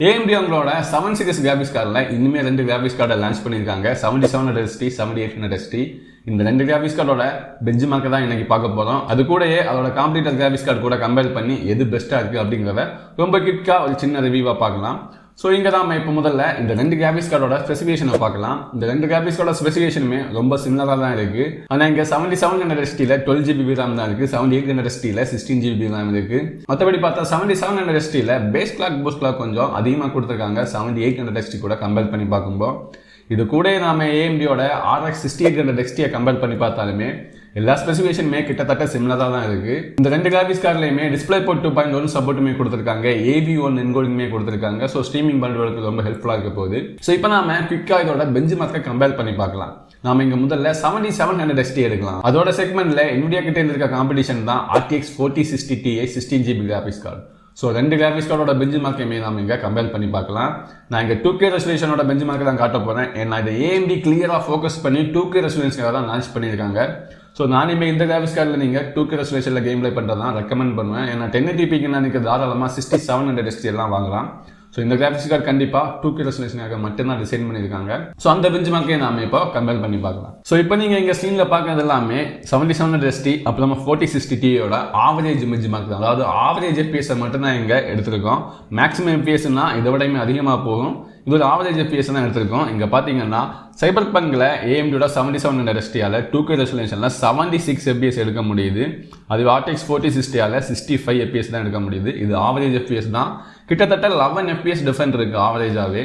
AMD அவங்களோட 7 series graphics கார்டில் இனிமேல் 2 கிராபிக்ஸ் கார்டை லான்ச் பண்ணியிருக்காங்க. 7700 ST 7800 ST. இந்த 2 கிராபிக்ஸ் கார்டோட பெஞ்ச் மார்க்கை தான் இன்னைக்கு பார்க்க போகிறோம். அது கூடயே அதோட காம்படிட்டர் கிராபிக்ஸ் கார்டு கூட கம்பேர் பண்ணி எது பெஸ்ட்டாக இருக்குது அப்படிங்கிறத ரொம்ப குயிக்காக ஒரு சின்ன ரிவ்யூவாக பார்க்கலாம். ஸோ இங்கே தான் இப்போ முதல்ல இந்த 2 கிராபிக்ஸ் கார்டோட ஸ்பெசிஃபிகேஷனை பார்க்கலாம். இந்த 2 கிராபிக்ஸ் கார்டோட ஸ்பெசிஃபிகேஷனுமே ரொம்ப சிமிலராக தான் இருக்குது. ஆனால் இங்கே 7700 STயில் 12GB RAM தான் இருக்குது, 7800 STயில் 16GB RAM இருக்குது. மற்றபடி பார்த்தா 7700 STயில் பேஸ் கிளாக் பூஸ்ட் கிளாக் கொஞ்சம் அதிகமாக கொடுத்துருக்காங்க 7800 ST கூட கம்பேர் பண்ணி பார்க்கும்போது. இது கூட நாம AMDயோட RX 6800 XT கம்பேர் பண்ணி பார்த்தாலுமே எல்லா ஸ்பெசிஃபிகேஷனுமே கிட்டத்தட்ட சிமிலராக தான் இருக்கு. இந்த 2 கிராபிக்ஸ் கார்டுலையுமே டிஸ்பிளே போர்ட் 2.1 சப்போர்ட்டுமே கொடுத்துருக்காங்க, AV1 என்கோடிங்குமே கொடுத்துருக்காங்க. ஸோ ஸ்ட்ரீமிங் பண்ணுறதுக்கு ரொம்ப ஹெல்ப்ஃபுல்லாக இருக்க போகுது. ஸோ இப்போ நாம குயிக்காக இதோட பெஞ்ச் மார்க்கை கம்பேர் பண்ணி பார்க்கலாம். நாம இங்க முதல்ல 7700 ST எடுக்கலாம். அதோட செக்மெண்ட்ல NVIDIA கிட்ட இருக்க காம்படிஷன் தான் RTX 4060 Ti 16GB graphics card. So 2 graphics கார்டோட பெஞ்ச் மார்க்கையுமே நம்ம இங்கே கம்பேர் பண்ணி பார்க்கலாம். நான் இங்கே 2K ரெசல்யூஷனோட பெஞ்ச் மார்க்கை தான் காட்ட போகிறேன். ஏன்னா இதை AMD கிளியராக ஃபோக்கஸ் பண்ணி 2K ரெசல்யூஷன்ஸ்க்காக தான் லான்ச் பண்ணியிருக்காங்க. ஸோ நானுமே இந்த கிராபிக்ஸ் கார்டில் நீங்கள் 2K ரெசல்யூஷனில் கேம் பிளே பண்ணுறது தான் ரெக்கமெண்ட் பண்ணுவேன். ஏன்னா 1080pக்கு நீங்கள் தாராளமாக 6700 ST எல்லாம் வாங்கலாம். ஸோ இந்த கிராபிக்ஸ் கார்டு கண்டிப்பாக 2K ரெசல்யூஷனுக்காக மட்டும்தான் டிசைன் பண்ணியிருக்காங்க. ஸோ அந்த பெஞ்ச் மார்க்கையை நாம இப்போ கம்பேர் பண்ணி பார்க்கலாம். ஸோ இப்போ நீங்கள் இங்கே ஸ்க்ரீனில் பார்க்கறது எல்லாமே 7700 ST அப்புறமா 4060 Tiயோட ஆவரேஜ் பெஞ்ச் மார்க் தான். அதாவது ஆவரேஜ் FPS மட்டும்தான் இங்கே எடுத்திருக்கோம். மேக்ஸிமம் FPSனா இதை விடையுமே அதிகமாக போகும். இது ஒரு ஆவரேஜ் FPS தான் எடுத்திருக்கோம். இங்கே பார்த்தீங்கன்னா சைபர் பங்கில் AMDயோட 7700 STயால் 2K ரெசல்யூஷனில் 76 FPS எடுக்க முடியுது. அது RTX 4060யால் 65 FPS தான் எடுக்க முடியுது. இது ஆவரேஜ் FPS தான். கிட்டத்தட்ட 11 FPS டிஃபரெண்ட் இருக்குது ஆவரேஜாகவே.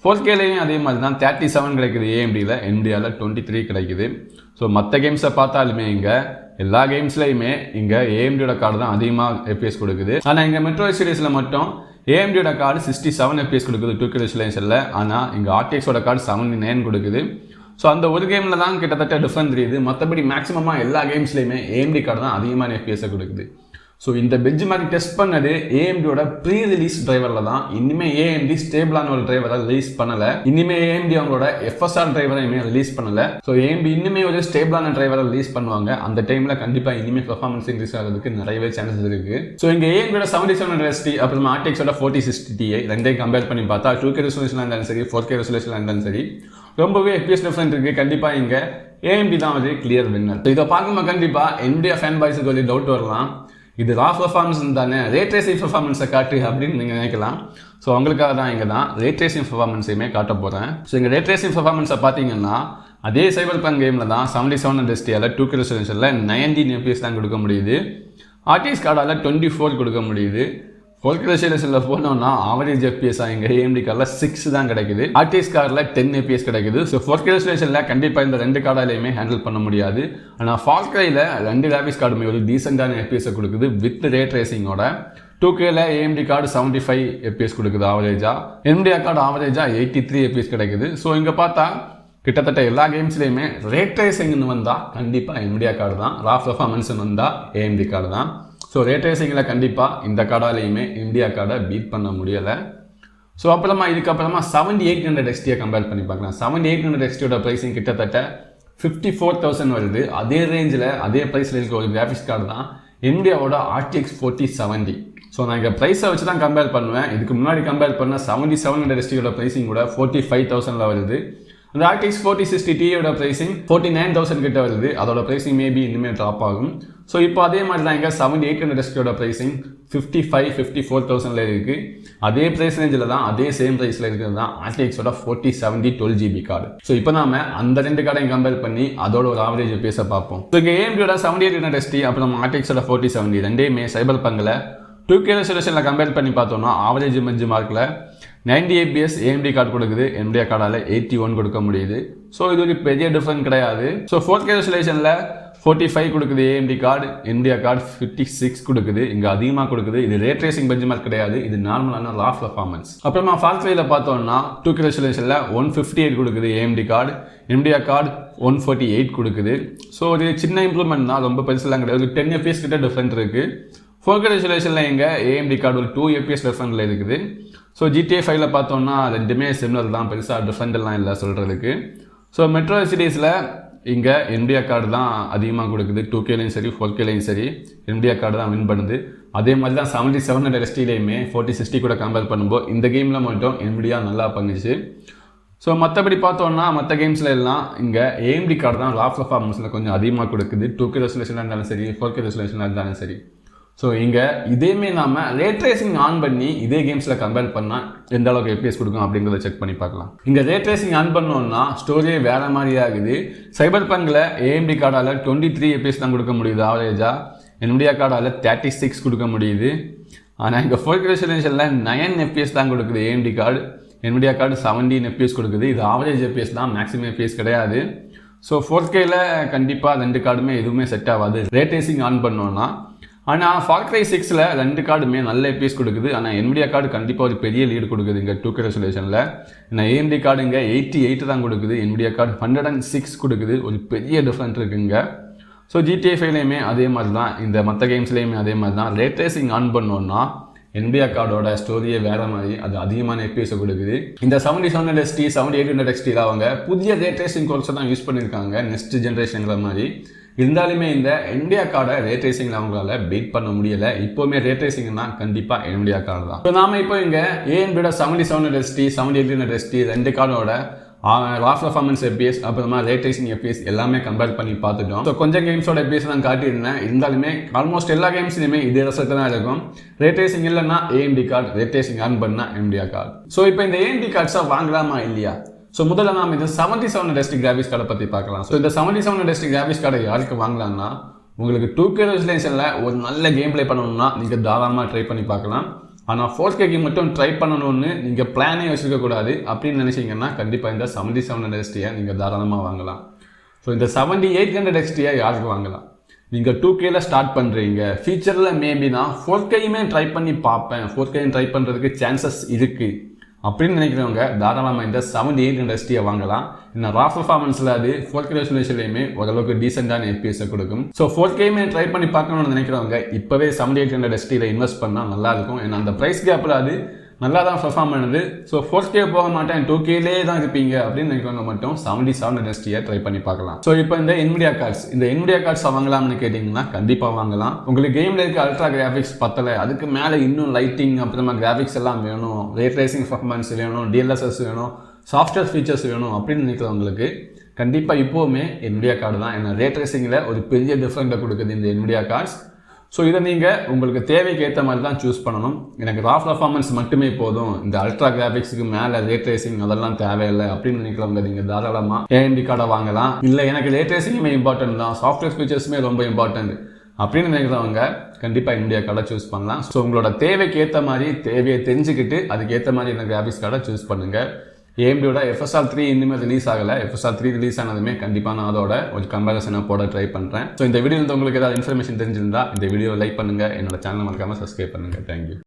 4Kலையும் அதே மாதிரி தான் 37 கிடைக்குது AMDயில், NVIDIAவில் 23 கிடைக்குது. ஸோ மற்ற கேம்ஸை பார்த்தாலுமே இங்கே எல்லா கேம்ஸ்லையுமே இங்கே AMDயோட கார்டு தான் அதிகமாக FPS கொடுக்குது. ஆனால் இங்கே மெட்ரோ சீரிஸில் மட்டும் AMDயோட கார்டு 67 FPS கொடுக்குது 2K ரெசல்யூஷனில். ஆனால் இங்கே RTXோட கார்டு 79 கொடுக்குது. ஸோ அந்த ஒரு கேமில் தான் கிட்டத்தட்ட டிஃப்ரெண்ட் தெரியுது. மற்றபடி மேக்ஸிமமாக எல்லா கேம்ஸ்லையுமே AMD கார்டு தான் அதிகமான FPSை கொடுக்குது. ஸோ இந்த பெஞ்ச் மார்க் டெஸ்ட் பண்ணது AMDயோட ப்ரீ ரிலீஸ் டிரைவரில் தான். இனிமேல் AMD ஸ்டேபிளான ஒரு டிரைவரை ரிலீஸ் பண்ணலை. இனிமேல் AMD அவங்களோட FSR டிரைவரை இனிமேல் ரிலீஸ் பண்ணலை. ஸோ AMD இனிமேல் ஒரு ஸ்டேபிளான டிரைவரை ரிலீஸ் பண்ணுவாங்க. அந்த டைமில் கண்டிப்பாக இனிமேல் பெர்ஃபார்மன்ஸ் இன்க்ரீஸ் ஆகிறதுக்கு நிறையவே சான்சஸ் இருக்குது. ஸோ இங்கே AMDயோட 7700 ST அப்புறமா RTXோட 4060 Ti ரெண்டையும் கம்பேர் பண்ணி பார்த்தா 2K ரெசல்யூஷனாக இருந்தாலும் சரி 4K ரெசல்யூஷனாக இருந்தாலும் சரி ரொம்பவே FPS டிஃப்ரெண்ட் இருக்குது. கண்டிப்பாக இங்கே AMD தான் வந்து கிளியர் வின்னர். இதை பார்க்கும்போது கண்டிப்பாக NVIDIA ஃபேன் பாய்ஸுக்கு ஒரு டவுட் வரலாம், இது ரா பர்ஃபார்மன்ஸ் தானே, ரேட்ரேசிங் பர்ஃபார்மன்ஸை காட்டு அப்படின்னு நீங்கள் நினைக்கலாம். ஸோ அவங்களுக்காக தான் இங்கே தான் ரேட்ரேசிங் பர்ஃபார்மன்ஸையுமே காட்ட போகிறேன். ஸோ இங்கே ரேட்ரேசிங் பர்ஃபார்மன்ஸை பார்த்தீங்கன்னா அதே சைபர் பங்க் கேமில் தான் 7700 STயால் 2K ரெசல்யூஷனில் 19 FPS தான் கொடுக்க முடியுது. RTX கார்டால் 24 கொடுக்க முடியுது. 4K ரெசல்யூஷனில் போனோம்னா ஆவரேஜ் FPS இங்கே AMD கார்டில் 6 தான் கிடைக்குது. RTX கார்டில் 10 FPS கிடைக்குது. ஸோ 4K ரெசல்யூஷனில் கண்டிப்பாக இந்த 2 கார்டாலையுமே ஹேண்டில் பண்ண முடியாது. ஆனால் 4Kயில் 2 கிராபிக்ஸ் கார்டுமே ஒரு டீசெண்டான FPSை கொடுக்குது வித் ரே ட்ரேசிங்கோட. 2Kயில் AMD கார்டு 75 FPS கொடுக்குது ஆவரேஜாக. NVIDIA கார்டு ஆவரேஜாக 83 FPS கிடைக்குது. ஸோ இங்கே பார்த்தா கிட்டத்தட்ட எல்லா கேம்ஸ்லையுமே ரே ட்ரேசிங்னு வந்தால் கண்டிப்பாக NVIDIA கார்டு தான், ரா பர்ஃபார்மன்ஸ்னு வந்தால் AMD கார்டு தான். ஸோ ரேட்ரேசிங்கில் கண்டிப்பாக இந்த கார்டாலையுமே NVIDIA கார்டை பீட் பண்ண முடியலை. ஸோ அப்புறமா இதுக்கப்புறமா 7800 XTயை கம்பேர் பண்ணி பார்க்கலாம். 7800 XTயோட ப்ரைஸிங் கிட்டத்தட்ட 54,000 வருது. அதே ரேஞ்சில் அதே ப்ரைஸில் இருக்க ஒரு கிராஃபிக்ஸ் கார்டு தான் NVIDIAவோட RTX 4070. ஸோ நான் இங்கே ப்ரைஸை வச்சு தான் கம்பேர் பண்ணுவேன். இதுக்கு முன்னாடி கம்பேர் பண்ண 7700 STயோட ப்ரைஸிங் கூட 45,000 வருது. அந்த RTX 4060 Tiயோட ப்ரைஸிங் 49,000 கிட்ட வருது. அதோட ப்ரைஸிங் மேபி இனிமேல் ட்ராப் ஆகும். ஸோ இப்போ அதே மாதிரி தான் இங்கே 7800 STயோட ப்ரைஸிங் 54,000 இருக்குது. அதே ப்ரைஸ் ரேஞ்சில் தான் அதே சேம் ப்ரைஸில் இருக்கிறது தான் RTXோட 4070 12GB கார்டு. ஸோ இப்போ நாம அந்த 2 கார்டையும் கம்பேர் பண்ணி அதோட ஒரு ஆவரேஜ் பேச பார்ப்போம். ஸோ இங்கே AMDயோட 7800 ST அப்புறம் RTXோட 4070 ரெண்டையுமே சைபர் பங்கில் 2K ரெசல்யூஷனில் கம்பேர் பண்ணி பார்த்தோம்னா ஆவரேஜ் பெஞ்ச் மார்க்கில் 90 FPS AMD கார்டு கொடுக்குது, NVIDIA கார்டால் 81 கொடுக்க முடியுது. ஸோ இது ஒரு பெரிய டிஃபரெண்ட் கிடையாது. ஸோ 4K ரெசல்யூஷனில் 45 கொடுக்குது AMD கார்டு, NVIDIA கார்டு 56 கொடுக்குது. இங்கே அதிகமாக கொடுக்குது. இது ரே ட்ரேசிங் பெஞ்ச் மார்க் கிடையாது, இது நார்மலான ரா பர்ஃபார்மன்ஸ். அப்புறமா 4Kயில் பார்த்தோம்னா 2K ரெசல்யூஷனில் 158 கொடுக்குது AMD கார்டு, NVIDIA கார்டு 148 கொடுக்குது. ஸோ ஒரு சின்ன இம்ப்ரூவ்மெண்ட் தான், ரொம்ப பெருசெல்லாம் கிடையாது. 10 FPS கிட்ட டிஃப்ரெண்ட் இருக்குது. 4K ரெசல்யூஷனில் இங்கே AMD கார்டு ஒரு 2 FPS டிஃப்ரெண்ட்டில் இருக்குது. ஸோ GTA 5ல் பார்த்தோம்னா ரெண்டுமே சிமிலர் தான், பெருசாக டிஃப்ரெண்டெல்லாம் இல்லை சொல்கிறதுக்கு. ஸோ மெட்ரோ சீரீஸில் இங்கே NVIDIA கார்டு தான் அதிகமாக கொடுக்குது. 2Kலையும் சரி 4Kலையும் சரி NVIDIA கார்டு தான் வின் பண்ணுது. அதே மாதிரி தான் 7700 STலையுமே 4060 கூட கம்பேர் பண்ணும்போது இந்த கேமில் மட்டும் NVIDIA நல்லா பண்ணுச்சு. ஸோ மற்றபடி பார்த்தோன்னா மற்ற கேம்ஸில் எல்லாம் இங்கே AMD கார்டு தான் ரா பர்ஃபார்மன்ஸில் கொஞ்சம் அதிகமாக கொடுக்குது. 2K ரெசல்யூஷனாக இருந்தாலும் சரி, 4K ரெசல்யூஷனாக இருந்தாலும் சரி. ஸோ இங்கே இதேமே நாம் ரே ட்ரேசிங் ஆன் பண்ணி இதே கேம்ஸில் கம்பேர் பண்ணால் எந்த அளவுக்கு FPS கொடுக்கும் அப்படிங்கிறத செக் பண்ணி பார்க்கலாம். இங்கே ரே ட்ரேசிங் ஆன் பண்ணோன்னா ஸ்டோரியே வேறு மாதிரி ஆகுது. சைபர் பங்கில் AMD கார்டால் 23 FPS தான் கொடுக்க முடியுது ஆவரேஜாக. NVIDIA கார்டால் 36 கொடுக்க முடியுது. ஆனால் இங்கே 4K ரெசல்யூஷனில் 9 FPS தான் கொடுக்குது AMD card. NVIDIA card 17 FPS கொடுக்குது. இது ஆவரேஜ் FPS தான், மேக்ஸிமம் FPS கிடையாது. ஸோ 4Kல கண்டிப்பாக ரெண்டு கார்டுமே எதுவுமே செட் ஆகாது ரே ட்ரேசிங் ஆன் பண்ணோன்னா. ஆனால் ஃபார் கிரை 6ல் ரெண்டு கார்டுமே நல்ல FPS கொடுக்குது. ஆனால் NVIDIA கார்டு கண்டிப்பாக ஒரு பெரிய லீடு கொடுக்குது இங்கே 2K ரெசல்யூஷனில். ஏன்னா AMD கார்டு இங்கே 88 தான் கொடுக்குது, NVIDIA கார்டு 106 கொடுக்குது. ஒரு பெரிய டிஃப்ரெண்ட் இருக்குங்க. ஸோ GTA 5லையுமே அதே மாதிரி தான், இந்த மற்ற கேம்ஸ்லேயுமே அதே மாதிரி தான். ரே ட்ரேசிங் ஆன் பண்ணோன்னா NVIDIA கார்டோட ஸ்டோரியே வேறு மாதிரி, அது அதிகமான FPS கொடுக்குது. இந்த 7700 ST 7800 XTல அவங்க புதிய ரே ட்ரேசிங் கோர்ஸை தான் யூஸ் பண்ணியிருக்காங்க நெக்ஸ்ட் ஜென்ரேஷன்கிற மாதிரி. இருந்தாலுமே இந்த NVIDIA கார்டை ரே ட்ரேசிங்கில் அவங்களால பீட் பண்ண முடியலை. இப்போவுமே ரே ட்ரேசிங்னா கண்டிப்பாக NVIDIA கார்டு தான். ஸோ நாம இப்போ இங்கே AMDோட 7700 ST 7800 ST ரெண்டு கார்டோட ரா பர்ஃபார்மன்ஸ் FPS அப்புறமா ரே ட்ரேசிங் FPS எல்லாமே கம்பேர் பண்ணி பார்த்துட்டோம். ஸோ கொஞ்சம் கேம்ஸோட FPS நான் காட்டியிருந்தேன். இருந்தாலுமே ஆல்மோஸ்ட் எல்லா கேம்ஸ்லையுமே இதே ரிசல்ட் தான் இருக்கும். ரே ட்ரேசிங் இல்லைன்னா AMD card, ray tracing on பண்ணால் NVIDIA கார்டு. ஸோ இப்போ இந்த AMD கார்ட்ஸை வாங்கலாமா இல்லையா? ஸோ முதல்ல நாம் இந்த 7700 ST கிராஃபிக்ஸ் கார்டை பற்றி பார்க்கலாம். ஸோ இந்த 7700 ST கிராஃபிக்ஸ் கார்டை யாருக்கு வாங்கலாம்னா, உங்களுக்கு 2K ரெசல்யூஷனில் ஒரு நல்ல கேம் ப்ளே பண்ணணும்னா நீங்கள் தாராளமாக ட்ரை பண்ணி பார்க்கலாம். ஆனால் 4Kக்கு மட்டும் ட்ரை பண்ணணும்னு நீங்கள் பிளானே வச்சுருக்கக்கூடாது. அப்படின்னு நினச்சிங்கன்னா கண்டிப்பாக இந்த 7700 STயை நீங்கள் தாராளமாக வாங்கலாம். ஸோ இந்த 7800 XTயை யாருக்கு வாங்கலாம்? நீங்கள் 2Kல ஸ்டார்ட் பண்ணுறீங்க, ஃபியூச்சரில் மேபி நான் 4Kயுமே ட்ரை பண்ணி பார்ப்பேன், 4Kயும் ட்ரை பண்ணுறதுக்கு சான்சஸ் இருக்குது அப்படின்னு நினைக்கிறவங்க தாராளமாக இந்த 7800 STயை வாங்கலாம். இந்த ரா பர்ஃபார்மன்ஸில் அது 4K ரெசல்யூஷன்லையுமே ஓரளவுக்கு டீசெண்டான FPSஐ கொடுக்கும். ஸோ 4Kயுமே ட்ரை பண்ணி பார்க்கணும்னு நினைக்கிறவங்க இப்போவே 7800 STயில் இன்வெஸ்ட் பண்ணால் நல்லாயிருக்கும். ஏன்னா அந்த ப்ரைஸ் கேப்பில் அது நல்லா தான் பர்ஃபார்ம் பண்ணுது. ஸோ 4K போக மாட்டேன் 2Kலே தான் இருப்பீங்க அப்படின்னு நினைக்கிறவங்க மட்டும் 7700 STயை ட்ரை பண்ணி பார்க்கலாம். ஸோ இப்போ இந்த NVIDIA கார்ட்ஸ் வாங்கலாம்னு கேட்டிங்கன்னா கண்டிப்பாக வாங்கலாம். உங்களுக்கு கேமில் இருக்க அல்ட்ரா கிராஃபிக்ஸ் பத்தலை, அதுக்கு மேலே இன்னும் லைட்டிங் அப்புறமா கிராஃபிக்ஸ் எல்லாம் வேணும், ரே ட்ரேசிங் பர்ஃபார்மன்ஸ் வேணும், DLSS வேணும், சாஃப்ட்வேர் ஃபீச்சர்ஸ் வேணும் அப்படின்னு நினைக்கிறவங்களுக்கு கண்டிப்பாக இப்போவுமே NVIDIA கார்டு தான். ஏன்னா ரே ட்ரேசிங்கில் ஒரு பெரிய டிஃப்ரெண்ட்டை கொடுக்குது இந்த NVIDIA கார்ட்ஸ். ஸோ இதை நீங்கள் உங்களுக்கு தேவைக்கு ஏற்ற மாதிரி தான் சூஸ் பண்ணணும். எனக்கு ரா பர்ஃபார்மன்ஸ் மட்டுமே போதும், இந்த அல்ட்ரா கிராஃபிக்ஸுக்கு மேலே ரே ட்ரேசிங் அதெல்லாம் தேவையில்லை அப்படின்னு நினைக்கிறவங்க நீங்கள் தாராளமாக AMD கார்டை வாங்கலாம். இல்லை எனக்கு ரே ட்ரேசிங்குமே இம்பார்ட்டன்ட் தான், சாஃப்ட்வேர் ஃபீச்சர்ஸுமே ரொம்ப இம்பார்ட்டன்ட் அப்படின்னு நினைக்கிறவங்க கண்டிப்பாக NVIDIA கார்டை சூஸ் பண்ணலாம். ஸோ உங்களோட தேவைக்கு ஏற்ற மாதிரி தேவையை தெரிஞ்சுக்கிட்டு அதுக்கேற்ற மாதிரி இந்த கிராஃபிக்ஸ் கார்டை சூஸ் பண்ணுங்கள். AMDோட FSR 3 இன்னுமே ரிலீஸ் ஆகலை. FSR 3 ரிலீஸ் ஆனதுமே கண்டிப்பாக நான் அதோட ஒரு கம்பேரிசனை போட ட்ரை பண்ணுறேன். ஸோ இந்த வீடியோவில் உங்களுக்கு ஏதாவது இன்ஃபர்மேஷன் தெரிஞ்சிருந்தா இந்த வீடியோ லைக் பண்ணுங்கள், என்னோட சேனலை மறக்காமல் சப்ஸ்கிரைப் பண்ணுங்கள். தேங்க்யூ.